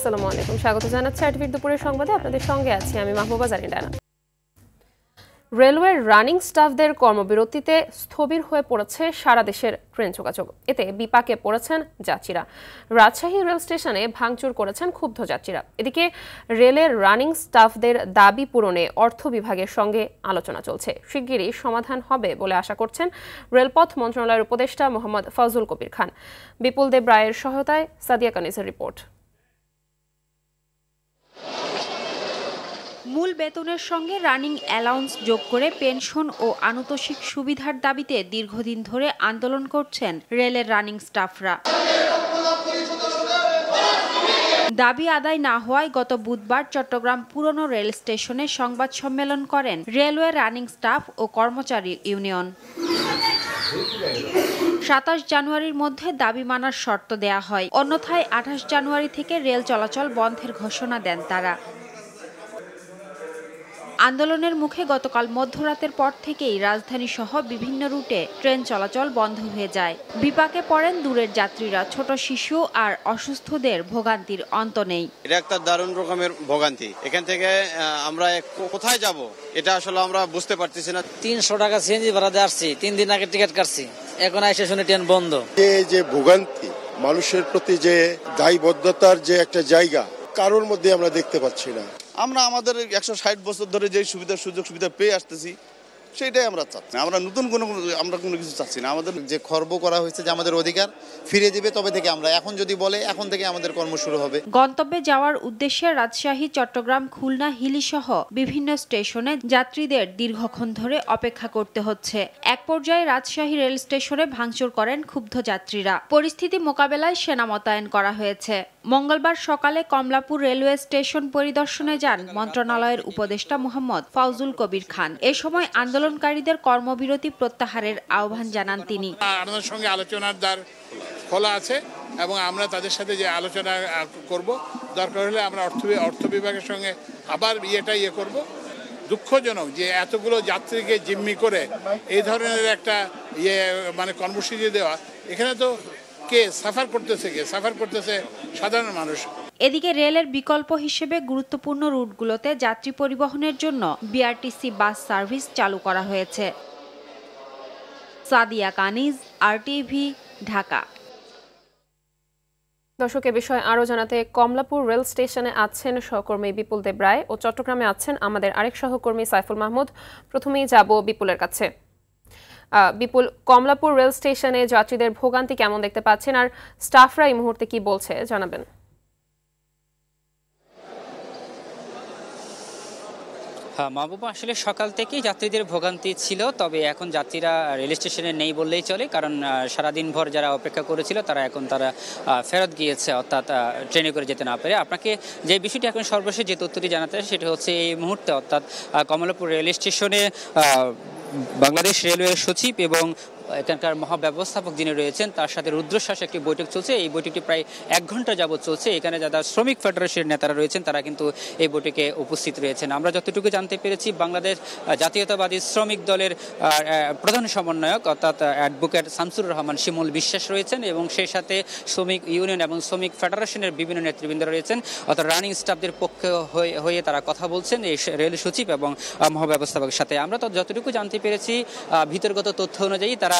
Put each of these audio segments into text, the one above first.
আসসালামু আলাইকুম, স্বাগত জানাচ্ছি আরটিভির দুপুরের সংবাদে। আপনাদের সঙ্গে আছি আমি মাহবুবা জারিন্ডানা। রেলওয়ের রানিং স্টাফদের কর্মবিরতিতে স্থবির হয়ে পড়েছে সারা দেশের ট্রেন যোগাযোগ। এতে বিপাকে পড়েছেন যাত্রীরা। রাজশাহী রেল স্টেশনে ভাঙচুর করেছেন ক্ষুব্ধ যাত্রীরা। এদিকে রেলের রানিং স্টাফদের দাবি পূরণে অর্থ বিভাগের সঙ্গে আলোচনা চলছে। শিগগিরই সমাধান হবে বলে আশা করছেন রেলপথ মন্ত্রণালয়ের উপদেষ্টা মোহাম্মদ ফজলুল কবির খান। বিপুল দেব রায়ের সহায়তায় সাদিয়া কানিজের রিপোর্ট। মূল বেতনের সঙ্গে রানিং অ্যালাউন্স যোগ করে পেনশন ও আনুতোষিক সুবিধার দাবিতে দীর্ঘদিন ধরে আন্দোলন করছেন রেলের রানিং স্টাফরা। দাবি আদায় না হওয়ায় গত বুধবার চট্টগ্রাম পুরনো রেল স্টেশনে সংবাদ সম্মেলন করেন রেলওয়ে রানিং স্টাফ ও কর্মচারী ইউনিয়ন। ২৭ জানুয়ারির মধ্যে দাবি মানার শর্ত দেয়া হয়, অন্যথায় ২৮ জানুয়ারি থেকে রেল চলাচল বন্ধের ঘোষণা দেন তারা। আন্দোলনের মুখে গতকাল মধ্যরাতের পর থেকেই রাজধানী সহ বিভিন্ন রুটে ট্রেন চলাচল বন্ধ হয়ে যায়। বিপাকে পড়েন দূরের যাত্রীরা, ছোট শিশু আর অসুস্থদের ভোগান্তির অন্ত নেই। এটা একটা দারুণ রকমের ভোগান্তি। এখান থেকে আমরা কোথায় যাব এটা আসলে আমরা বুঝতে পারতেছি না। ৩০০ টাকা সিএনজি ভাড়া দিয়ে আসছি, 3 দিন আগে টিকিট কাটছি, এখন এসে শুনে ট্রেন বন্ধ। এই যে ভোগান্তি, মানুষের প্রতি যে দায়বদ্ধতার যে একটা জায়গা কারোর মধ্যে আমরা দেখতে পাচ্ছি না। আমরা আমাদের ১৬০ বছর ধরে যে সুযোগ সুবিধা পেয়ে আসতেছি সেটাই আমরা চাচ্ছি। আমরা নতুন কোনো কিছু চাচ্ছি না। আমাদের যে খর্ব করা হয়েছে যে আমাদের অধিকার ফিরে দিবে, তবে থেকে আমরা এখন যদি বলে এখন থেকে আমাদের কর্ম শুরু হবে। গন্তব্যে যাওয়ার উদ্দেশ্যে রাজশাহী, চট্টগ্রাম, খুলনা, হিলি সহ বিভিন্ন স্টেশনে যাত্রীদের দীর্ঘক্ষণ ধরে অপেক্ষা করতে হচ্ছে। এক পর্যায়ে রাজশাহী রেল স্টেশনে ভাঙচুর করেন ক্ষুব্ধ যাত্রীরা। পরিস্থিতি মোকাবেলায় সেনা মোতায়েন করা হয়েছে। মঙ্গলবার সকালে কমলাপুর রেলওয়ে স্টেশন পরিদর্শনে যান মন্ত্রণালয়ের উপদেষ্টা মোহাম্মদ ফজলুল কবির খান। এ সময় আন্দোলনকারীদের কর্মবিরতি প্রত্যাহারের আহ্বান জানান তিনি। আমাদের সঙ্গে আলোচনার দ্বার খোলা আছে এবং আমরা তাদের সাথে যে আলোচনা করব, দরকার হলে আমরা অর্থ বিভাগের সঙ্গে আবার করব। দুঃখজনক যে এতগুলো যাত্রীকে জিম্মি করে এই ধরনের একটা কর্মসূচি দেওয়া, এখানে তো কে সাফার করতেছে সাধারণ মানুষ। এদিকে রেলের বিকল্প হিসেবে গুরুত্বপূর্ণ রুটগুলোতে যাত্রী পরিবহনের জন্য বিআরটিসি বাস সার্ভিস চালু করা হয়েছে। সাদিয়া কানিজ, আরটিভি, ঢাকা। দর্শক, এ বিষয়ে আরও জানাতে কমলাপুর রেল স্টেশনে আছেন সহকর্মী বিপুল দেব রায় ও চট্টগ্রামে আছেন আমাদের আরেক সহকর্মী সাইফুল মাহমুদ। প্রথমেই যাব বিপুলের কাছে। বিপুল, কমলাপুর রেল স্টেশনে যাত্রীদের ভোগান্তি কেমন দেখতে পাচ্ছেন, আর স্টাফরা এই মুহূর্তে কি বলছে জানাবেন? হ্যাঁ মাহবুবা, আসলে সকাল থেকেই যাত্রীদের ভোগান্তি ছিল, তবে এখন যাত্রীরা রেল স্টেশনে নেই বললেই চলে, কারণ সারাদিন ভর যারা অপেক্ষা করেছিল তারা ফেরত গিয়েছে, অর্থাৎ ট্রেনে করে যেতে না পেরে। আপনাকে যে বিষয়টি এখন সর্বশেষ যে তথ্যটি জানাতে সেটি হচ্ছে এই মুহূর্তে অর্থাৎ কমলাপুর রেল স্টেশনে বাংলাদেশ রেলওয়ের সচিব এবং এখানকার মহাব্যবস্থাপক যিনি রয়েছেন তার সাথে রুদ্রশ্বাস একটি বৈঠক চলছে। এই বৈঠকটি প্রায় 1 ঘন্টা যাবৎ চলছে। এখানে যারা শ্রমিক ফেডারেশনের নেতারা রয়েছেন তারা কিন্তু এই বৈঠকে উপস্থিত রয়েছেন। আমরা যতটুকু জানতে পেরেছি, বাংলাদেশ জাতীয়তাবাদী শ্রমিক দলের প্রধান সমন্বয়ক অর্থাৎ অ্যাডভোকেট শামসুর রহমান শিমুল বিশ্বাস রয়েছেন এবং সেই সাথে শ্রমিক ইউনিয়ন এবং শ্রমিক ফেডারেশনের বিভিন্ন নেতৃবৃন্দ রয়েছেন, অর্থাৎ রানিং স্টাফদের পক্ষে হয়ে তারা কথা বলছেন এই রেল সচিব এবং মহাব্যবস্থাপকের সাথে। আমরা তো যতটুকু জানতে পেরেছি, ভিতরগত তথ্য অনুযায়ী তারা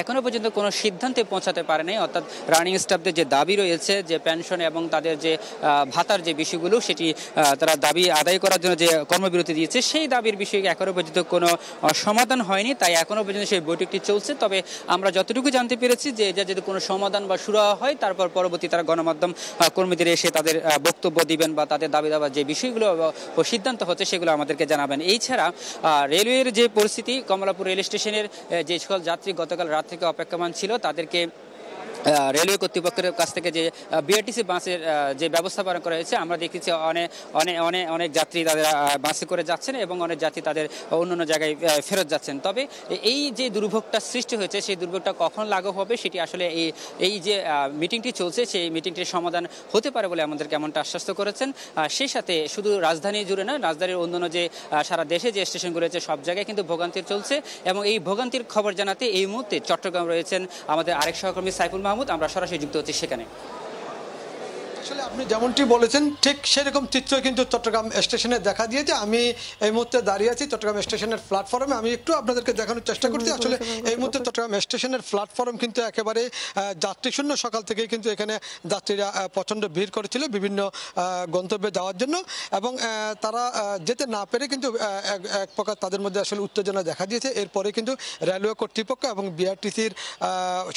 এখনো পর্যন্ত কোনো সিদ্ধান্তে পৌঁছাতে পারেনি, অর্থাৎ রানিং স্টাফদের যে দাবি রয়েছে, যে পেনশন এবং তাদের যে ভাতার যে বিষয়গুলো, সেটি তারা দাবি আদায় করার জন্য যে কর্মবিরতি দিয়েছে, সেই দাবির বিষয়ে এখনো পর্যন্ত কোনো সমাধান হয়নি। তাই এখনো পর্যন্ত সেই বৈঠকটি চলছে। তবে আমরা যতটুকু জানতে পেরেছি যে যদি কোনো সমাধান বা শুরু হয়, তারপর পরবর্তী তারা গণমাধ্যম কর্মীদের এসে তাদের বক্তব্য দিবেন বা তাদের দাবি দাবার যে বিষয়গুলো ও সিদ্ধান্ত হচ্ছে সেগুলো আমাদেরকে জানাবেন। এছাড়া রেলওয়ের যে পরিস্থিতি, কমলাপুর রেল স্টেশনের যে সকল যাত্রী গতকাল রাত থেকে অপেক্ষমান ছিল তাদেরকে রেলওয়ে কর্তৃপক্ষের কাছ থেকে যে বিআরটিসি বাসের যে ব্যবস্থাপনা করা হয়েছে, আমরা দেখেছি অনেক যাত্রী তাদের বাসে করে যাচ্ছেন এবং অনেক যাত্রী তাদের অন্য জায়গায় ফেরত যাচ্ছেন। তবে এই যে দুর্ভোগটা সৃষ্টি হয়েছে, সেই দুর্ভোগটা কখন লাঘব হবে সেটি আসলে এই যে মিটিংটি চলছে সেই মিটিংটির সমাধান হতে পারে বলে আমাদেরকে এমনটা আশ্বস্ত করেছেন। সেই সাথে শুধু রাজধানী জুড়ে না, রাজধানীর অন্যান্য যে সারা দেশে যে স্টেশনগুলো রয়েছে সব জায়গায় কিন্তু ভোগান্তি চলছে এবং এই ভোগান্তির খবর জানাতে এই মুহূর্তে চট্টগ্রাম রয়েছেন আমাদের আরেক সহকর্মী সাইফুল মাহমুদ। আমরা সরাসরি যুক্ত হচ্ছি সেখানে। আসলে আপনি যেমনটি বলেছেন ঠিক সেরকম চিত্র কিন্তু চট্টগ্রাম স্টেশনে দেখা দিয়েছে। আমি এই মুহূর্তে দাঁড়িয়ে আছি চট্টগ্রাম স্টেশনের প্ল্যাটফর্মে। আমি একটু আপনাদেরকে দেখানোর চেষ্টা করছি। আসলে এই মুহূর্তে চট্টগ্রাম স্টেশনের প্ল্যাটফর্ম কিন্তু একেবারে যাত্রী শূন্য। সকাল থেকেই কিন্তু এখানে যাত্রীরা প্রচণ্ড ভিড় করেছিল বিভিন্ন গন্তব্যে যাওয়ার জন্য, এবং তারা যেতে না পেরে কিন্তু এক প্রকার তাদের মধ্যে আসলে উত্তেজনা দেখা দিয়েছে। এরপরে কিন্তু রেলওয়ে কর্তৃপক্ষ এবং বিআরটিসির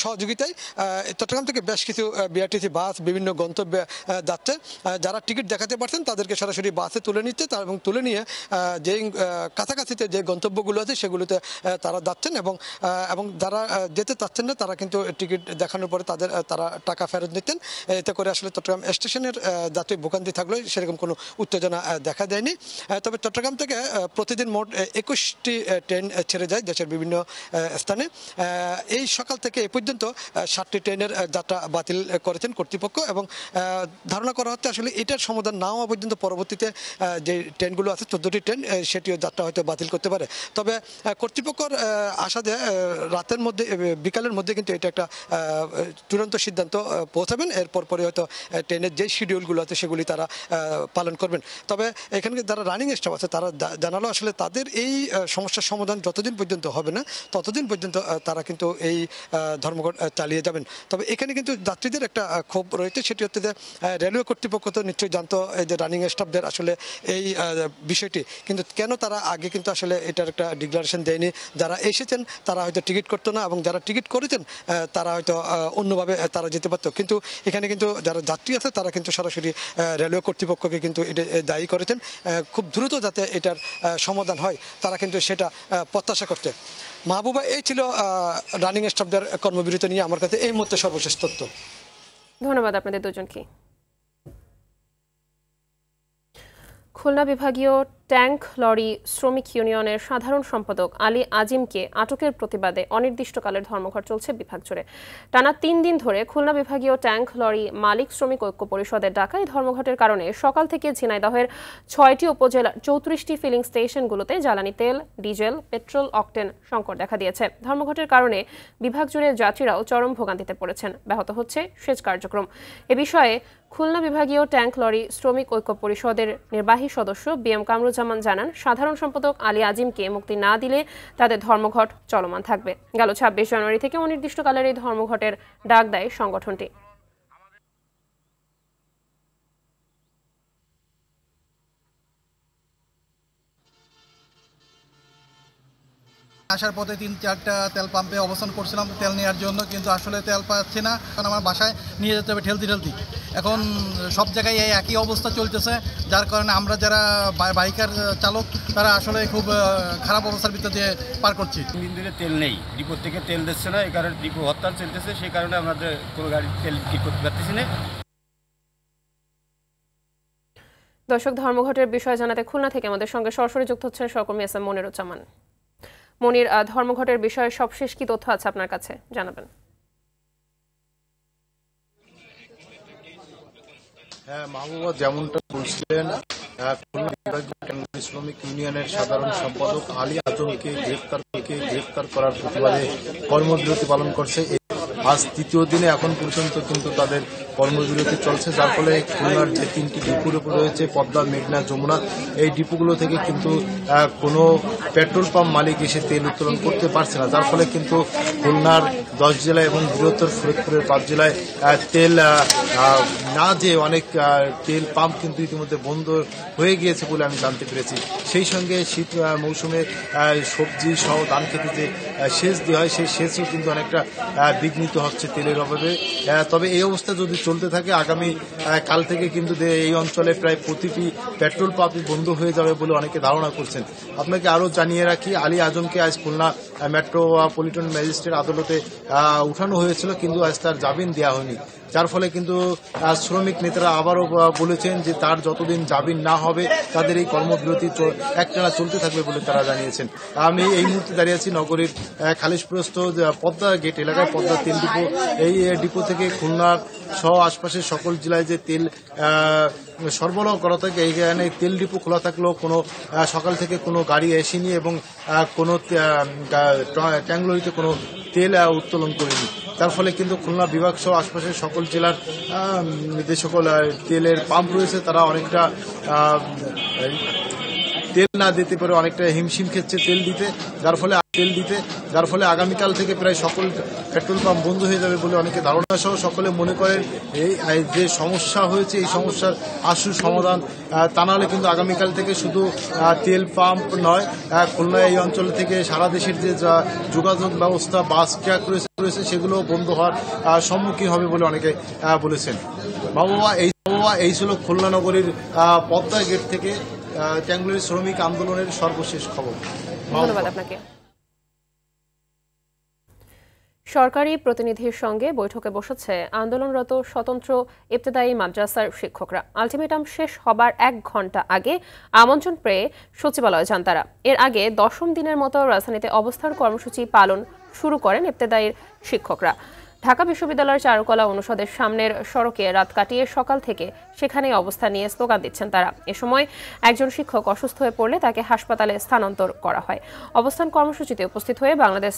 সহযোগিতায় চট্টগ্রাম থেকে বেশ কিছু বিআরটিসি বাস বিভিন্ন গন্তব্যে যাচ্ছে। যারা টিকিট দেখাতে পারছেন তাদেরকে সরাসরি বাসে তুলে নিচ্ছে এবং তুলে নিয়ে যেই কাছাকাছিতে যে গন্তব্যগুলো আছে সেগুলোতে তারা যাচ্ছেন, এবং যারা যেতে চাচ্ছেন না তারা কিন্তু টিকিট দেখানোর পরে তারা টাকা ফেরত নিতেন। এতে করে আসলে চট্টগ্রাম স্টেশনের যাত্রী ভোগান্তি থাকলেও সেরকম কোনো উত্তেজনা দেখা দেয়নি। তবে চট্টগ্রাম থেকে প্রতিদিন মোট 21টি ট্রেন ছেড়ে যায় দেশের বিভিন্ন স্থানে। এই সকাল থেকে এ পর্যন্ত 60টি ট্রেনের যাত্রা বাতিল করেছেন কর্তৃপক্ষ, এবং ধারণা করা হচ্ছে আসলে এটার সমাধান না হওয়া পর্যন্ত পরবর্তীতে যে ট্রেনগুলো আছে 14টি ট্রেন সেটিও যাত্রা হয়তো বাতিল করতে পারে। তবে কর্তৃপক্ষর আশা যে রাতের মধ্যে বিকালের মধ্যে কিন্তু এটা একটা চূড়ান্ত সিদ্ধান্ত পৌঁছাবেন। এরপর পরে হয়তো ট্রেনের যে শিডিউলগুলো আছে সেগুলি তারা পালন করবেন। তবে এখানে যারা রানিং স্টাফ আছে তারা জানালো আসলে তাদের এই সমস্যার সমাধান যতদিন পর্যন্ত হবে না ততদিন পর্যন্ত তারা কিন্তু এই ধর্মঘট চালিয়ে যাবেন। তবে এখানে কিন্তু যাত্রীদের একটা ক্ষোভ রয়েছে, সেটি হচ্ছে যে রেলওয়ে কর্তৃপক্ষ তো নিশ্চয়ই জানতো এই যে রানিং স্টাফদের আসলে এই বিষয়টি, কিন্তু কেন তারা আগে কিন্তু আসলে এটার একটা ডিক্লারেশন দেয়নি। যারা এসেছেন তারা হয়তো টিকিট করতো না, এবং যারা টিকিট করেছেন তারা হয়তো অন্যভাবে তারা যেতে পারতো। কিন্তু এখানে কিন্তু যারা যাত্রী আছে তারা কিন্তু সরাসরি রেলওয়ে কর্তৃপক্ষকে কিন্তু এটা দায়ী করেছেন। খুব দ্রুত যাতে এটার সমাধান হয় তারা কিন্তু সেটা প্রত্যাশা করতে। মাহবুবা, এই ছিল রানিং স্টাফদের কর্মবিরতি নিয়ে আমার কাছে এই মুহূর্তে সর্বশেষ তথ্য। ধন্যবাদ আপনাদের দুজনকে। খুলনা বিভাগীয় ট্যাঙ্ক লরি শ্রমিক ইউনিয়নের সাধারণ সম্পাদক আলী আজিমকে আটকের প্রতিবাদে অনির্দিষ্টকালের ধর্মঘট চলছে বিভাগ জুড়ে। টানা 3 দিন ধরে খুলনা বিভাগীয় ট্যাঙ্ক লরি মালিক শ্রমিক ঐক্য পরিষদের ডাকা এই ধর্মঘটের কারণে সকাল থেকে ঝিনাইদহের 6টি উপজেলার 34টি ফিলিং স্টেশনগুলোতে জ্বালানি তেল, ডিজেল, পেট্রোল, অকটেন সংকট দেখা দিয়েছে। ধর্মঘটের কারণে বিভাগ জুড়ে যাত্রীরাও চরম ভোগান্তিতে পড়েছেন। ব্যাহত হচ্ছে সেচ কার্যক্রম। এ বিষয়ে খুলনা বিভাগীয় ট্যাঙ্ক লরি শ্রমিক ঐক্য পরিষদের নির্বাহী সদস্য বিএম কামরুজ্জামান জানান, সাধারণ সম্পাদক আলী আজিমকে মুক্তি না দিলে তাদের ধর্মঘট চলমান থাকবে। গেল 26 জানুয়ারি থেকে অনির্দিষ্টকালের এই ধর্মঘটের ডাক দেয় সংগঠনটি। আসার পথে 3-4টা তেল পাম্পে অবস্থান করছিলাম তেল নেওয়ার জন্য, কিন্তু আসলে তেল পাচ্ছি না, কারণ আমার বাসায় নিয়ে যেতে হবে ঠেলতি। এখন সব জায়গায় এই একই অবস্থা চলতেছে, যার কারণে আমরা যারা বাইকার চালক তারা আসলে খুব খারাপ অবস্থার ভিতর দিয়ে পার করছি। 3 দিন ধরে তেল নেই, ডিপো থেকে তেল দিচ্ছে না, এই কারণে ডিপো হরতাল চলতেছে, সেই কারণে আমাদের কোনো গাড়ির তেল ঠিক করতে পারতেছি না। দর্শক, ধর্মঘটের বিষয়ে জানাতে খুলনা থেকে আমাদের সঙ্গে সরাসরি যুক্ত হচ্ছেন সহকর্মী এস এম মনিরুজ্জামান। মনির, ধর্মঘটের বিষয়ে সবশেষ কি তথ্য আছে আপনার কাছে জানাবেন? হ্যাঁ মাহবুবা, যেমনটা বলছিলেন, খুলনা বিভাগীয় শ্রমিক ইউনিয়নের সাধারণ সম্পাদক আলী আজমকে গ্রেফতার করার প্রতিবাদে কর্মবিরতি পালন করছে। আজ 3য় দিনে এখন পর্যন্ত কিন্তু তাদের কর্মবিরতি চলছে, যার ফলে খুলনার যে 3টি ডিপো রয়েছে পদ্মা, মেঘনা, যমুনা, এই ডিপোগুলো থেকে কিন্তু কোনো পেট্রোল পাম্প মালিক এসে তেল উত্তোলন করতে পারছে না, যার ফলে কিন্তু খুলনার 10 জেলায় এবং বৃহত্তর ফরিদপুরের 5 জেলায় তেল না যে অনেক তেল পাম্প কিন্তু ইতিমধ্যে বন্ধ হয়ে গিয়েছে বলে আমি জানতে পেরেছি। সেই সঙ্গে শীত মৌসুমে সবজি সহ ধান খেতে যে সেচ দেওয়া হয় সেই সেচও কিন্তু অনেকটা বিঘ্নিত হচ্ছে তেলের অভাবে। তবে এই অবস্থা যদি চলতে থাকে আগামী কাল থেকে কিন্তু এই অঞ্চলে প্রায় প্রতিটি পেট্রোল পাম্পই বন্ধ হয়ে যাবে বলে অনেকে ধারণা করছেন। আপনাকে আরও জানিয়ে রাখি, আলী আজমকে আজ খুলনা মেট্রোপলিটন ম্যাজিস্ট্রেট আদালতে উঠানো হয়েছিল, কিন্তু আজ তার জামিন দেওয়া হয়নি, যার ফলে কিন্তু শ্রমিক নেতারা আবারও বলেছেন যে তার যতদিন জামিন না হবে তাদের এই কর্মবিরতি একটানা চলতে থাকবে বলে তারা জানিয়েছেন। আমি এই মুহূর্তে দাঁড়িয়ে আছি নগরীর খালিশপ্রস্থ পদ্মা গেট এলাকায়। পদ্মা তেল ডিপো, এই ডিপো থেকে খুলনা সহ আশপাশের সকল জেলায় যে তেল সরবরাহ করা থাকে। এইখানে তেল ডিপো খোলা থাকলেও কোনো সকাল থেকে কোনো গাড়ি আসেনি এবং কোনো ট্যাঙ্কলরিতে কোনো তেল উত্তোলন করেনি। তার ফলে কিন্তু খুলনা বিভাগ সহ আশপাশের সকল জেলার যে সকল তেলের পাম্প রয়েছে তারা অনেকটা তেল না দিতে পারে অনেকটা হিমশিম খেচ্ছে যার ফলে আগামীকাল থেকে প্রায় সকল পেট্রোল পাম্প বন্ধ হয়ে যাবে বলে অনেকে ধারণা সহ সকলে মনে করেন। এই যে সমস্যা হয়েছে এই সমস্যার আশু সমাধান তা নাহলে কিন্তু আগামীকাল থেকে শুধু তেল পাম্প নয়, খুলনা এই অঞ্চল থেকে সারা দেশের যে যোগাযোগ ব্যবস্থা বাস ট্রাক রয়েছে সেগুলো বন্ধ হওয়ার সম্মুখীন হবে বলে অনেকে বলেছেন। বাবা এই ছিল খুলনা নগরীর পদ্মা গেট থেকে ট্যাঙ্কলরি শ্রমিক আন্দোলনের সর্বশেষ খবর। ধন্যবাদ আপনাকে। সরকারি প্রতিনিধির সঙ্গে বৈঠকে বসেছে আন্দোলনরত স্বতন্ত্র ইবতেদায়ী মাদ্রাসার শিক্ষকরা। আলটিমেটাম শেষ হবার 1 ঘন্টা আগে আমন্ত্রণ পেয়ে সচিবালয়ে যান তারা। এর আগে 10ম দিনের মতো রাজধানীতে অবস্থান কর্মসূচি পালন শুরু করেন ইবতেদায়ীর শিক্ষকরা। ঢাকা বিশ্ববিদ্যালয়ের চারুকলা অনুষদের সামনের সড়কে রাত কাটিয়ে সকাল থেকে সেখানেই অবস্থান নিয়ে স্লোগান দিচ্ছেন তারা। এ সময় একজন শিক্ষক অসুস্থ হয়ে পড়লে তাকে হাসপাতালে স্থানান্তর করা হয়। অবস্থান কর্মসূচিতে উপস্থিত হয়ে বাংলাদেশ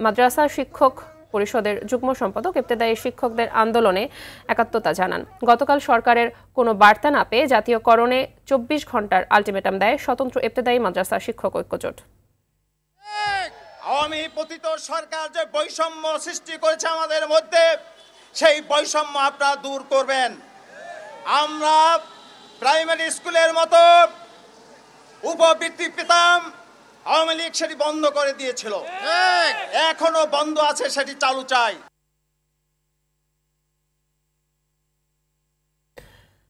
মাদ্রাসা শিক্ষক পরিষদের যুগ্ম সম্পাদক ইবতেদায়ী শিক্ষকদের আন্দোলনে একাত্মতা জানান। গতকাল সরকারের কোনো বার্তা না পেয়ে জাতীয়করণে 24 ঘন্টার আলটিমেটাম দেয় স্বতন্ত্র ইবতেদায়ী মাদ্রাসা শিক্ষক ঐক্যজোট। আওয়ামী পতিত সরকার যে বৈষম্য সৃষ্টি করেছে আমাদের মধ্যে, সেই বৈষম্য আপনারা দূর করবেন। আমরা প্রাইমারি স্কুলের মতো উপবৃত্তি পেতাম, আওয়ামী লীগ সেটি বন্ধ করে দিয়েছিল, এখনো বন্ধ আছে, সেটি চালু চাই।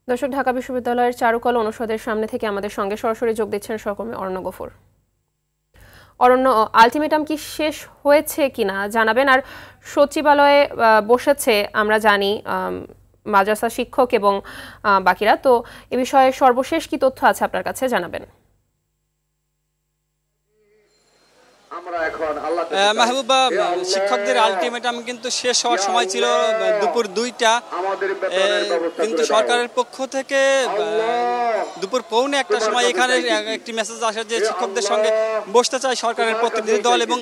দর্শক, ঢাকা বিশ্ববিদ্যালয়ের চারুকলা অনুষদের সামনে থেকে আমাদের সঙ্গে সরাসরি যোগ দিচ্ছেন সহকর্মী অরণ্য গফুর। অরণ্য, আলটিমেটাম কি শেষ হয়েছে কিনা জানাবেন। আর সচিবালয়ে বসেছে আমরা জানি মাদ্রাসা শিক্ষক এবং বাকিরা, তো এ বিষয়ে সর্বশেষ কি তথ্য আছে আপনার কাছে জানাবেন। মাহবুবা, শিক্ষকদের আলটিমেটাম কিন্তু শেষ হওয়ার সময় ছিল দুপুর 2টা, কিন্তু সরকারের পক্ষ থেকে দুপুর 1:15 সময় এখানে একটি মেসেজ আসে যে শিক্ষকদের সঙ্গে বসতে চায় সরকারের প্রতিনিধি দল, এবং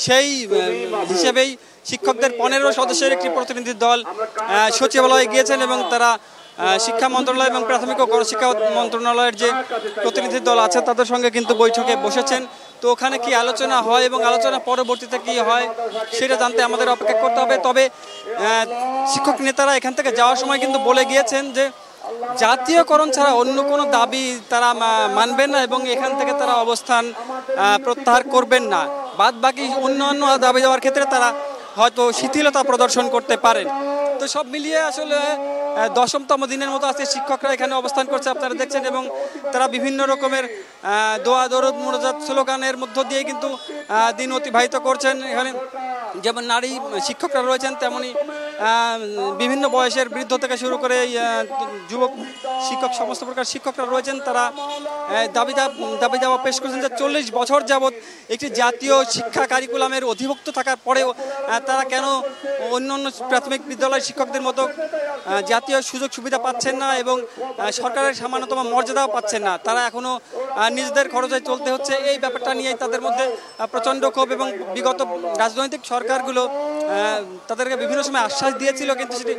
সেই হিসেবেই শিক্ষকদের 15 সদস্যের একটি প্রতিনিধি দল সচিবালয়ে গিয়েছেন এবং তারা শিক্ষা মন্ত্রণালয় এবং প্রাথমিক ও গণশিক্ষা মন্ত্রণালয়ের যে প্রতিনিধি দল আছে তাদের সঙ্গে কিন্তু বৈঠকে বসেছেন। তো ওখানে কি আলোচনা হয় এবং আলোচনা পরবর্তীতে কি হয় সেটা জানতে আমাদের অপেক্ষা করতে হবে। তবে শিক্ষক নেতারা এখান থেকে যাওয়ার সময় কিন্তু বলে গিয়েছেন যে জাতীয়করণ ছাড়া অন্য কোনো দাবি তারা মানবেন না এবং এখান থেকে তারা অবস্থান প্রত্যাহার করবেন না। বাদ বাকি অন্যান্য দাবি দেওয়ার ক্ষেত্রে তারা হয়তো শিথিলতা প্রদর্শন করতে পারেন। তো সব মিলিয়ে আসলে 10তম দিনের মতো আজকে শিক্ষকরা এখানে অবস্থান করছে, আপনারা দেখছেন, এবং তারা বিভিন্ন রকমের দোয়া দরুদ মোনাজাত স্লোগানের মধ্য দিয়ে কিন্তু দিন অতিবাহিত করছেন। এখানে যেমন নারী শিক্ষকরা রয়েছেন, তেমনি বিভিন্ন বয়সের বৃদ্ধ থেকে শুরু করে যুবক শিক্ষক সমস্ত প্রকার শিক্ষকরা রয়েছেন। তারা দাবি দাওয়া পেশ করেছেন যে 40 বছর যাবৎ একটি জাতীয় শিক্ষা কারিকুলামের অধিভুক্ত থাকার পরেও তারা কেন অন্য অন্য প্রাথমিক বিদ্যালয়ের শিক্ষকদের মতো জাতীয় সুযোগ সুবিধা পাচ্ছেন না এবং সরকারের সামান্যতম মর্যাদাও পাচ্ছেন না। তারা এখনো নিজেদের খরচে চলতে হচ্ছে। এই ব্যাপারটা নিয়ে তাদের মধ্যে প্রচণ্ড ক্ষোভ, এবং বিগত রাজনৈতিক সরকারগুলো তাদেরকে বিভিন্ন সময় আশ্বাস দিয়েছিল কিন্তু সেটি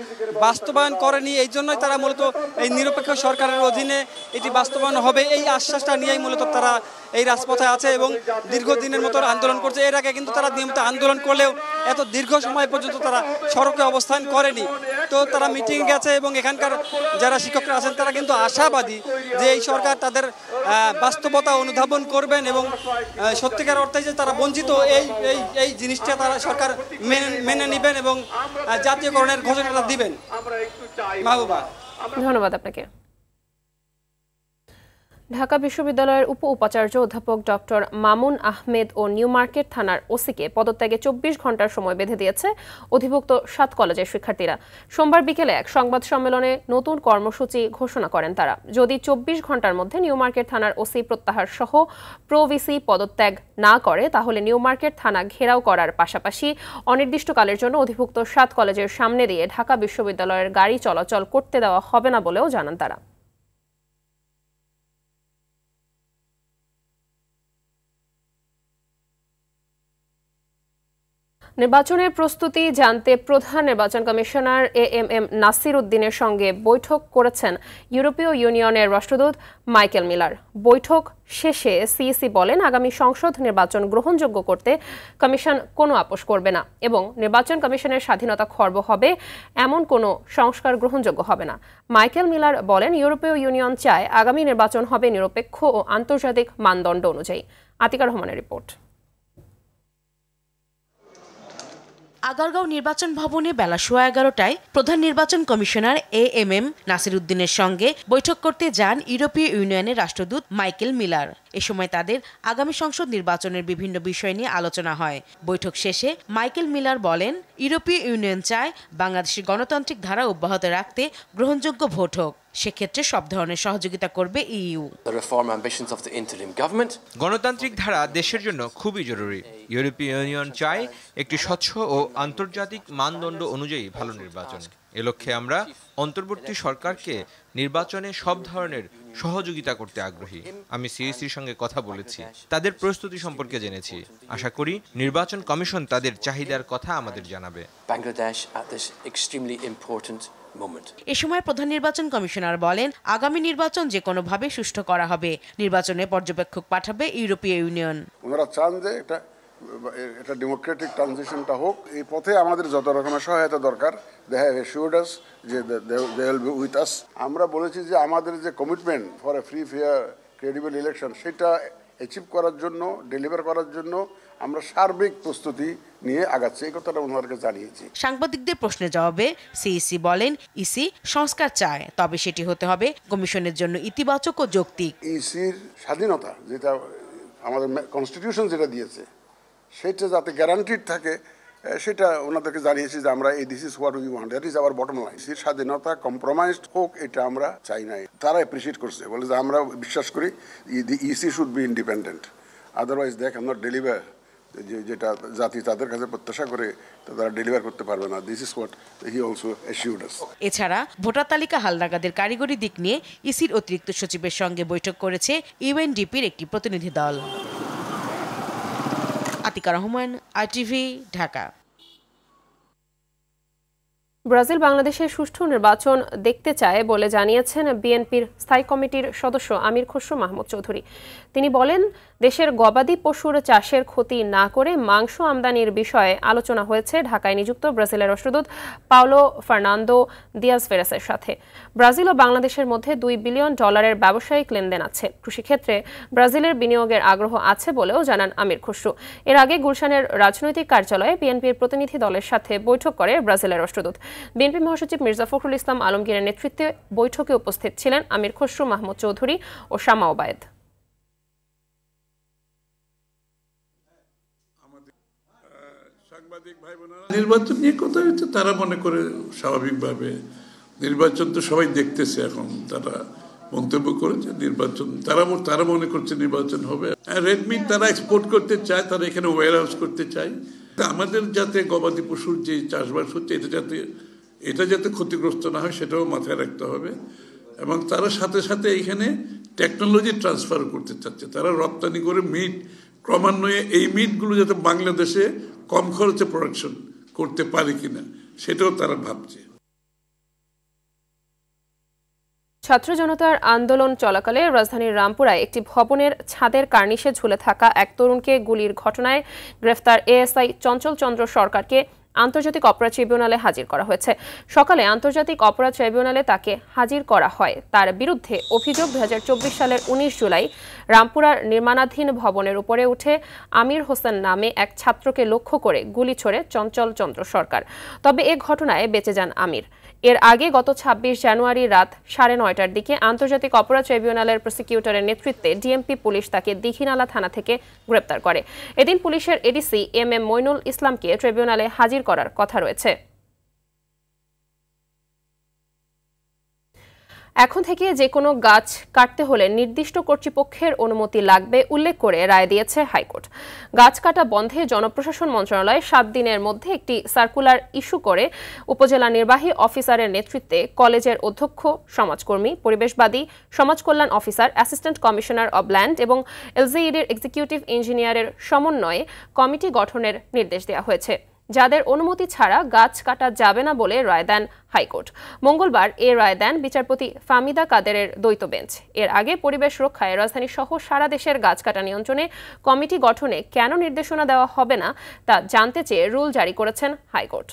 বাস্তবায়ন করেনি। এই জন্যই তারা মূলত এই নিরপেক্ষ সরকারের অধীনে এটি বাস্তবায়ন হবে এই আশ্বাসটা নিয়েই মূলত তারা এই রাজপথে আছে এবং দীর্ঘদিনের মতো আন্দোলন করছে। এর আগে কিন্তু তারা নিয়মিত আন্দোলন করলেও এত দীর্ঘ সময় পর্যন্ত তারা সড়কে অবস্থান করেনি। তো তারা মিটিং গেছে এবং এখানকার যারা শিক্ষকরা আছেন তারা কিন্তু আশাবাদী যে এই সরকার তাদের বাস্তবতা অনুধাবন করবেন এবং সত্যিকার অর্থে যে তারা বঞ্চিত এই জিনিসটা তারা সরকার মেনে নেবেন এবং জাতীয়করণের ঘোষণাটা দিবেন। মাহবুবা, ধন্যবাদ আপনাকে। ঢাকা বিশ্ববিদ্যালয়ের উপাচার্য অধ্যাপক ডক্টর মামুন আহমেদ ও নিউ মার্কেট থানার ওসিকে পদত্যাগে 24 ঘন্টার সময় বেঁধে দিয়েছে অধিভুক্ত 7 কলেজের শিক্ষার্থীরা। সোমবার বিকেলে এক সংবাদ সম্মেলনে নতুন কর্মসূচি ঘোষণা করেন তারা। যদি 24 ঘন্টার মধ্যে নিউ মার্কেট থানার ওসি প্রত্যাহার সহ প্রো-ভিসি পদত্যাগ না করে তাহলে নিউ মার্কেট থানা ঘেরাও করার পাশাপাশি অনির্দিষ্টকালের জন্য অধিভুক্ত 7 কলেজের সামনে দিয়ে ঢাকা বিশ্ববিদ্যালয়ের গাড়ি চলাচল করতে দেওয়া হবে না বলেও জানান তারা। নির্বাচনের প্রস্তুতি জানতে প্রধান নির্বাচন কমিশনার এএমএম নাসির উদ্দিনের সঙ্গে বৈঠক করেছেন ইউরোপীয় ইউনিয়নের রাষ্ট্রদূত মাইকেল মিলার। বৈঠক শেষে সিইসি বলেন, আগামী সংসদ নির্বাচন গ্রহণযোগ্য করতে কমিশন কোনো আপোষ করবে না এবং নির্বাচন কমিশনের স্বাধীনতা খর্ব হবে এমন কোনো সংস্কার গ্রহণযোগ্য হবে না। মাইকেল মিলার বলেন, ইউরোপীয় ইউনিয়ন চায় আগামী নির্বাচন হবে নিরপেক্ষ ও আন্তর্জাতিক মানদণ্ড অনুযায়ী। আতিকা রহমানের রিপোর্ট। আগারগাঁও নির্বাচন ভবনে বেলা 11:15টায় প্রধান নির্বাচন কমিশনার এএমএম নাসির উদ্দিনের সঙ্গে বৈঠক করতে যান ইউরোপীয় ইউনিয়নের রাষ্ট্রদূত মাইকেল মিলার। এ সময় তাদের আগামী সংসদ নির্বাচনের বিভিন্ন বিষয় নিয়ে আলোচনা হয়। বৈঠক শেষে মাইকেল মিলার বলেন, ইউরোপীয় ইউনিয়ন চায় বাংলাদেশের গণতান্ত্রিক ধারা অব্যাহত রাখতে গ্রহণযোগ্য ভোট হোক। সেক্ষেত্রে সব ধরনের সহযোগিতা করবে ইইউ। গণতান্ত্রিক ধারা দেশের জন্য খুবই জরুরি। ইউরোপীয় ইউনিয়ন চায় একটি স্বচ্ছ ও আন্তর্জাতিক মানদণ্ড অনুযায়ী ভালো নির্বাচন। এ লক্ষ্যে আমরা অন্তর্বর্তী সরকারকে নির্বাচনে সব ধরনের সহযোগিতা করতে আগ্রহী। আমি সিইসির সঙ্গে কথা বলেছি, তাদের প্রস্তুতি সম্পর্কে জেনেছি। আশা করি নির্বাচন কমিশন তাদের চাহিদার কথা আমাদের জানাবে। এ সময় প্রধান নির্বাচন কমিশনার বলেন, আগামী নির্বাচন যে কোনোভাবে সুষ্ঠু করা হবে। নির্বাচনে পর্যবেক্ষক পাঠাবে ইউরোপীয় ইউনিয়ন। ওনারা চান যে এটা ডেমোক্রেটিক ট্রানজিশনটা হোক। এই পথে আমাদের যত রকমের সহায়তা দরকার, দে হ্যাভ অ্যাসিউরড আস যে they will be with us. আমরা বলেছি যে আমাদের যে commitment for a free fair credible election, সেটা অ্যাচিভ করার জন্য, ডেলিভার করার জন্য আমরা সার্বিক প্রস্তুতি নিয়ে আগাচ্ছি। এই কথাটা ওনাদেরকে জানিয়েছি। সাংবাদিকদের প্রশ্নের জবাবে সিইসি বলেন, ইসি সংস্কার চায়, তবে সেটি হতে হবে কমিশনের জন্য ইতিবাচক ও যৌক্তিক। ইসির স্বাধীনতা, যেটা আমাদের কনস্টিটিউশন যেটা দিয়েছে, সেটা যাতে গ্যারান্টিড থাকে, সেটা ওনাদেরকে জানিয়েছি যে আমরা this is what we want, that is our bottom line. ইসির স্বাধীনতা কম্প্রোমাইজড হোক, এটা আমরা চাই না। তারা অ্যাপ্রিসিয়েট করছে, বলে যে আমরা বিশ্বাস করি the EC should be independent, otherwise they can not deliver. যেটা জাতি তাদের কাছে প্রত্যাশা করে তারা ডেলিভার করতে পারবে না। This is what he also assured us. এছাড়া ভোটার তালিকা হালনাগাদের কারিগরি দিক নিয়ে ইসির অতিরিক্ত সচিবের সঙ্গে বৈঠক করেছে ইউএনডিপির একটি প্রতিনিধি দল। আতিকা রহমান, আইটিভি, ঢাকা। ব্রাজিল বাংলাদেশের সুষ্ঠু নির্বাচন দেখতে চায় বলে জানিয়েছেন বিএনপির স্থায়ী কমিটির সদস্য আমির খসরু মাহমুদ চৌধুরী। তিনি বলেন, দেশের গবাদি পশুর চাষের ক্ষতি না করে মাংস আমদানির বিষয়ে আলোচনা হয়েছে ঢাকায় নিযুক্ত ব্রাজিলের রাষ্ট্রদূত পাওলো ফার্নান্দো দিয়াজ ফেরাসের সাথে। ব্রাজিল ও বাংলাদেশের মধ্যে $2 বিলিয়ন ব্যবসায়িক লেনদেন আছে। কৃষিক্ষেত্রে ব্রাজিলের বিনিয়োগের আগ্রহ আছে বলেও জানান আমির খসরু। এর আগে গুলশানের রাজনৈতিক কার্যালয়ে বিএনপির প্রতিনিধি দলের সাথে বৈঠক করে ব্রাজিলের রাষ্ট্রদূত। বিএনপি মহাসচিব মির্জা ফখরুল ইসলাম আলমগীরের নেতৃত্বে বৈঠকে উপস্থিত ছিলেন আমির খসরু মাহমুদ চৌধুরী ও শামা ওবায়েদ। নির্বাচন নিয়ে কথা হচ্ছে, তারা মনে করে স্বাভাবিকভাবে নির্বাচন তো সবাই দেখতেছে। এখন তারা মন্তব্য করেছে নির্বাচন, তারা মনে করছে নির্বাচন হবে। রেড মিট তারা এক্সপোর্ট করতে চায়, তারা এখানে ওয়্যার হাউস করতে চায়। আমাদের যাতে গবাদি পশুর যে চাষবাস হচ্ছে, এটা যাতে ক্ষতিগ্রস্ত না হয়, সেটাও মাথায় রাখতে হবে। এবং তারা সাথে সাথে এখানে টেকনোলজি ট্রান্সফার করতে চাচ্ছে। তারা রপ্তানি করে মিট ক্রমান্বয়ে এই মিটগুলো যাতে বাংলাদেশে কম খরচে প্রোডাকশন করতে পারে কিনা, সেটাও তারা ভাবছে। ছাত্র জনতার আন্দোলন চলাকালে রাজধানীর রামপুরায় একটি ভবনের ছাদের কার্নিশে ঝুলে থাকা এক তরুণকে গুলির ঘটনায় গ্রেফতার এএসআই চঞ্চল চন্দ্র সরকারকে আন্তর্জাতিক অপরাধ ট্রাইব্যুনালে হাজির করা হয়েছে। সকালে আন্তর্জাতিক অপরাধ ট্রাইব্যুনালে তাকে হাজির করা হয়। তার বিরুদ্ধে অভিযোগ, 2024 সালের 19 জুলাই রামপুরার নির্মাণাধীন ভবনের উপরে উঠে আমির হোসেন নামে এক ছাত্রকে লক্ষ্য করে গুলি ছোড়ে চঞ্চল চন্দ্র সরকার। তবে এ ঘটনায় বেঁচে যান আমির। এর আগে গত 26 জানুয়ারি রাত 9:30টার দিকে আন্তর্জাতিক অপরাধ ট্রাইব্যুনালের প্রসিকিউটরের নেতৃত্বে ডিএমপি পুলিশ তাকে দীঘিনালা থানা থেকে গ্রেপ্তার করে। এদিন পুলিশের এডিসি এম মইনুল ইসলামকে ট্রাইব্যুনালে হাজির করার কথা রয়েছে। এখন থেকে যে কোনো গাছ কাটতে হলে নির্দিষ্ট কর্তৃপক্ষের অনুমতি লাগবে উল্লেখ করে রায় দিয়েছে হাইকোর্ট। গাছ কাটা বন্ধে জনপ্রশাসন মন্ত্রণালয় 7 দিনের মধ্যে একটি সার্কুলার ইস্যু করে উপজেলা নির্বাহী অফিসারের নেতৃত্বে কলেজের অধ্যক্ষ, সমাজকর্মী, পরিবেশবাদী, সমাজ কল্যাণ officer, assistant commissioner of land এবং এলজিইডির এক্সিকিউটিভ ইঞ্জিনিয়ারের সমন্বয়ে কমিটি গঠনের নির্দেশ দেওয়া হয়েছে। যাদের অনুমতি ছাড়া গাছ কাটা যাবে না বলে রায় দেন হাইকোর্ট। মঙ্গলবার এ রায় দেন বিচারপতি ফাহমিদা কাদেরের দ্বৈত বেঞ্চ। এর আগে পরিবেশ রক্ষায় রাজধানী সহ সারা দেশের গাছ কাটা নিয়ন্ত্রণে কমিটি গঠনে কেন নির্দেশনা দেওয়া হবে না তা জানতে চেয়ে রুল জারি করেছেন হাইকোর্ট।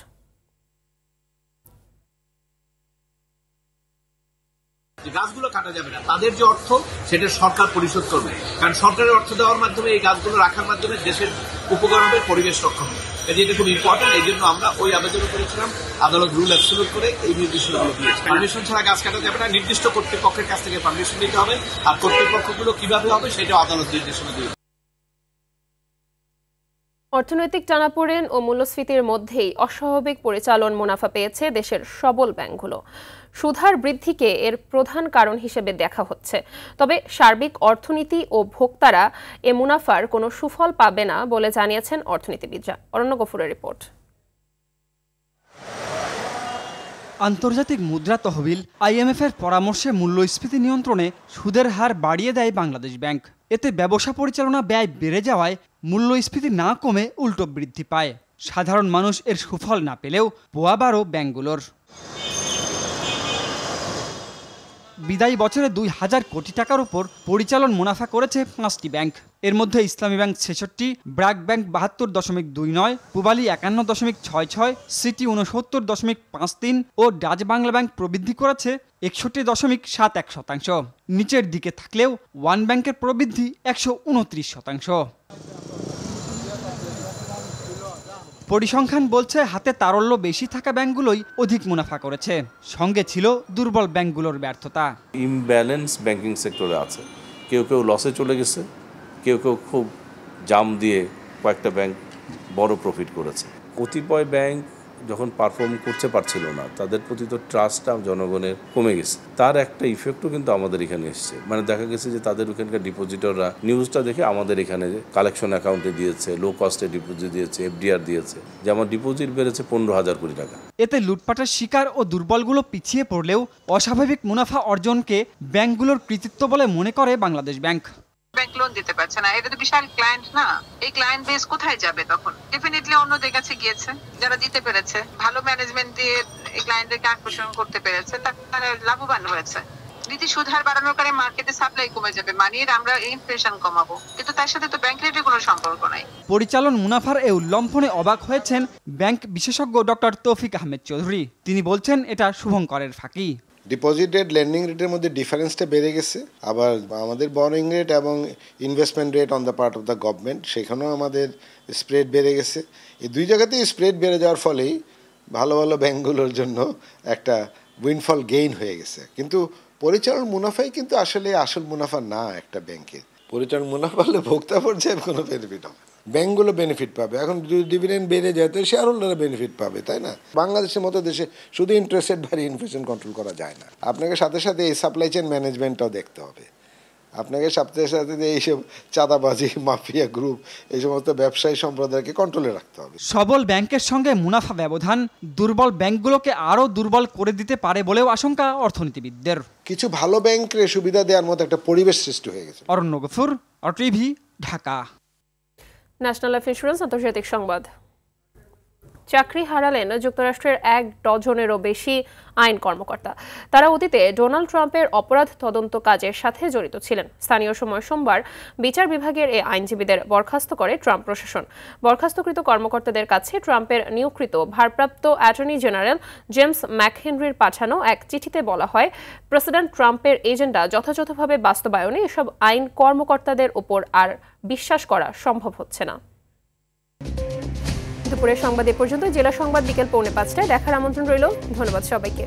গাছগুলো কাটা যাবে না, তাদের যে অর্থ সেটা সরকার পরিশোধ করবে, কারণ সরকারের অর্থ দেওয়ার মাধ্যমে এই গাছগুলো রাখার মাধ্যমে দেশের উপকার হবে, পরিবেশ রক্ষা হবে। এটা খুব ইম্পর্টেন্ট। এই জন্য আমরা ওই আবেদন করেছিলাম, আদালত রুল অ্যাবসলিউট করে এই নির্দেশনাগুলো দিয়েছে। পারমিশন ছাড়া গাছ কাটা যাবে না, নির্দিষ্ট কর্তৃপক্ষের কাছ থেকে পারমিশন নিতে হবে, আর কর্তৃপক্ষগুলো কিভাবে হবে সেটাও আদালত নির্দেশনা দিয়েছে। অর্থনৈতিক টানাপোড়েন ও মূল্যস্ফীতির মধ্যেই অস্বাভাবিক পরিচালন মুনাফা পেয়েছে দেশের সবল ব্যাংকগুলো। সুদহার বৃদ্ধিকে এর প্রধান কারণ হিসেবে দেখা হচ্ছে। তবে সার্বিক অর্থনীতি ও ভোক্তারা এ মুনাফার কোনো সুফল পাবে না বলে জানিয়েছেন অর্থনীতিবিদরা। অরণ্য গফুরের রিপোর্ট। আন্তর্জাতিক মুদ্রা তহবিল IMF এর পরামর্শে মূল্যস্ফীতি নিয়ন্ত্রণে সুদের হার বাড়িয়ে দেয় বাংলাদেশ ব্যাংক। এতে ব্যবসা পরিচালনা ব্যয় বেড়ে যাওয়ায় মূল্যস্ফীতি না কমে উল্টো বৃদ্ধি পায়। সাধারণ মানুষ এর সুফল না পেলেও পোয়াবারও ব্যাংকগুলোর। বিদায়ী বছরে 2000 কোটি টাকার উপর পরিচালন মুনাফা করেছে 5টি ব্যাংক। এর মধ্যে ইসলামী bank 66, BRAC bank 72.29, Pubali 51.66, city 69.53 ও ডাচ বাংলা ব্যাংক প্রবৃদ্ধি করেছে 61.71%। নিচের দিকে থাকলেও ওয়ান ব্যাংকের প্রবৃদ্ধি 129%। পরিসংখ্যান বলছে হাতে তারল্য বেশি থাকা ব্যাংকগুলোই অধিক মুনাফা করেছে, সঙ্গে ছিল দুর্বল ব্যাংকগুলোর ব্যর্থতা। ইমব্যালেন্স ব্যাংকিং সেক্টরে আছে, কেউ লসে চলে গেছে, কেউ খুব জাম দিয়ে কয়েকটা ব্যাংক বড় প্রফিট করেছে। কতিপয় ব্যাংক যখন পারফর্ম করতে পারছিল না, তাদের প্রতি তো ট্রাস্টটা জনগণের কমে গেছে, তার একটা ইফেক্টও কিন্তু আমাদের এখানে এসছে। মানে দেখা গেছে যে তাদের ওখানকার ডিপোজিটররা নিউজটা দেখে আমাদের এখানে কালেকশন অ্যাকাউন্টে দিয়েছে, লো কস্টে ডিপোজিট দিয়েছে, FDR দিয়েছে, যে আমার ডিপোজিট বেড়েছে 15,000 কোটি টাকা। এতে লুটপাটের শিকার ও দুর্বলগুলো পিছিয়ে পড়লেও অস্বাভাবিক মুনাফা অর্জনকে ব্যাংকগুলোর কৃতিত্ব বলে মনে করে বাংলাদেশ ব্যাংক। ব্যাংক লোন দিতে পারছে না, এটা তো বিশাল ক্লায়েন্ট না, এই ক্লায়েন্ট বেস কোথায় যাবে? তখন ডেফিনেটলি অন্যদের কাছে গিয়েছে, যারা দিতে পেরেছে, ভালো ম্যানেজমেন্ট দিয়ে এই ক্লায়েন্টদেরকে আকর্ষণ করতে পেরেছে, তারা লাভবান হয়েছে। নীতি সুদহার বাড়ানোর কারণে মার্কেটে সাপ্লাই কমে যাবে, মানিয়ে আমরা ইনফ্লেশন কমাবো, কিন্তু তার সাথে তো ব্যাংক রেটের কোনো সম্পর্ক নাই। পরিচালন মুনাফার এই উল্লম্ফনে অবাক হয়েছেন ব্যাংক বিশেষজ্ঞ ডক্টর তৌফিক আহমেদ চৌধুরী। তিনি বলছেন এটা শুভঙ্করের ফাঁকি। ডিপোজিট রেট, লেন্ডিং রেটের মধ্যে ডিফারেন্সটা বেড়ে গেছে, আবার আমাদের বরোইং রেট এবং investment rate on the part of the government, সেখানেও আমাদের স্প্রেড বেড়ে গেছে। এই দুই জায়গাতেই স্প্রেড বেড়ে যাওয়ার ফলেই ভালো ভালো ব্যাংকগুলোর জন্য একটা উইনফল গেইন হয়ে গেছে। কিন্তু পরিচালন মুনাফাই কিন্তু আসলে আসল মুনাফা না একটা ব্যাংকের। পরিচালন মুনাফা হলে ভোক্তা পর্যায়ে কোনো বেনিফিট হবে, ব্যাংকগুলো বেনিফিট পাবে। এখন যদি ডিভিডেন্ড বেড়ে যায় তো শেয়ার হোল্ডাররা বেনিফিট পাবে, তাই না? বাংলাদেশের মতো দেশে শুধু ইন্টারেস্ট রেট বাড়িয়ে ইনফ্লেশন কন্ট্রোল করা যায় না, আপনাকে সাথে সাথে এই সাপ্লাই চেইন ম্যানেজমেন্টটাও দেখতে হবে। আপনাকে সাথে সাথে এইসব চাঁদাবাজি, মাফিয়া গ্রুপ, এই সমস্ত ব্যবসায়ী সম্প্রদায়কে কন্ট্রোলে রাখতে হবে। সবল ব্যাংকের সঙ্গে মুনাফা ব্যবধান দুর্বল ব্যাংকগুলোকে আরও দুর্বল করে দিতে পারে বলেও আশঙ্কা অর্থনীতিবিদদের। কিছু ভালো ব্যাংককে সুবিধা দেওয়ার মতো একটা পরিবেশ সৃষ্টি হয়ে গেছে। Aranya Gafur, RTV, Dhaka. National life insurance আন্তর্জাতিক সংবাদ। চাকরি হারালেন যুক্তরাষ্ট্রের 1 ডজনেরও বেশি আইন কর্মকর্তা। তারা অতীতে ডোনাল্ড ট্রাম্পের অপরাধ তদন্ত কাজের সাথে জড়িত ছিলেন। স্থানীয় সময় সোমবার বিচার বিভাগের এই আইনজীবীদের বরখাস্ত করে ট্রাম্প প্রশাসন। বরখাস্তকৃত কর্মকর্তাদের কাছে ট্রাম্পের নিয়োগকৃত ভারপ্রাপ্ত অ্যাটর্নি জেনারেল জেমস ম্যাকহেনরির পাঠানো এক চিঠিতে বলা হয়, প্রেসিডেন্ট ট্রাম্পের এজেন্ডা যথাযথভাবে বাস্তবায়নে এসব আইন কর্মকর্তাদের উপর আর বিশ্বাস করা সম্ভব হচ্ছে না। দুপুরের সংবাদ এ পর্যন্ত। জেলা সংবাদ বিকেল 4:45টায় দেখার আমন্ত্রণ রইল। ধন্যবাদ সবাইকে।